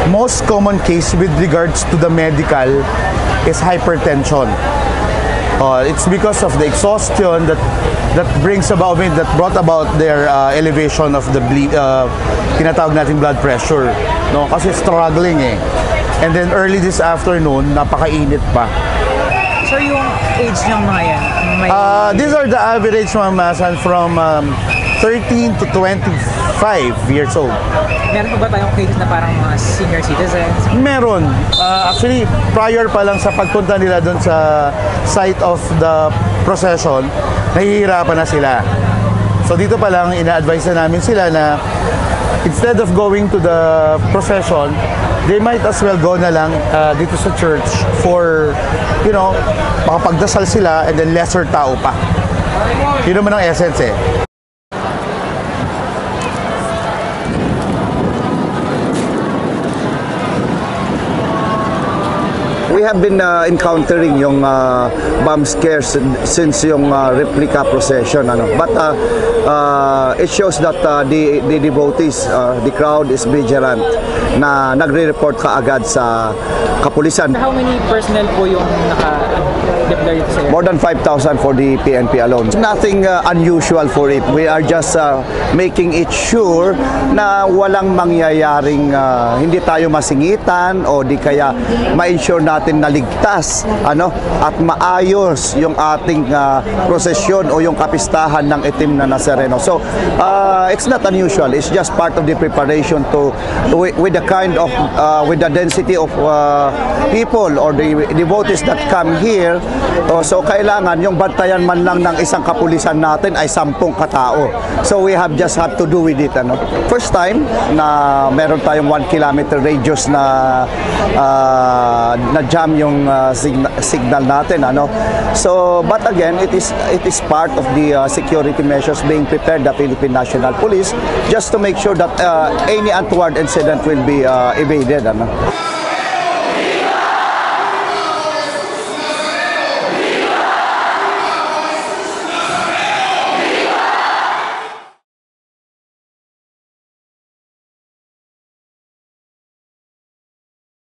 most common case with regards to the medical is hypertension. It's because of the exhaustion that brought about their elevation of the tinatawag natin blood pressure, no? Kasi struggling eh. And then early this afternoon, napakainit pa. So yung age ng mga yan? These are the average mga masan from 13 to 25 years old. Meron pa ba tayong cases na parang mga senior citizens? Meron. Actually, prior pa lang sa pagpunta nila doon sa site of the procession, nahihirapan na sila. So dito pa lang, ina-advise na namin sila na instead of going to the procession, they might as well go na lang dito sa church for, you know, makapagdasal sila and then lesser tao pa. Yun naman ang essence eh. We have been encountering yung bomb scares since yung replica procession, but it shows that the devotees, the crowd is vigilant na nagre-report kaagad sa kapulisan. How many personnel po yung naka-deploy dito sa area? More than 5,000 for the PNP alone. Nothing unusual for it. We are just making it sure na walang mangyayaring hindi tayo masingitan o di kaya ma-ensure natin na ligtas at maayos yung ating prosesyon o yung kapistahan ng itim na Nazareno. So it's not unusual. It's just part of the preparation with the kind of with the density of people or the devotees that come here. So kailangan yung bantayan man lang ng isang kapulisan natin ay 10 katao. So we just have to do with it. First time na meron tayong 1 kilometer radius na jam yung signal natin. So but again, it is part of the security measures being prepared the Philippine National Police just to make sure that any untoward incident will be evaded.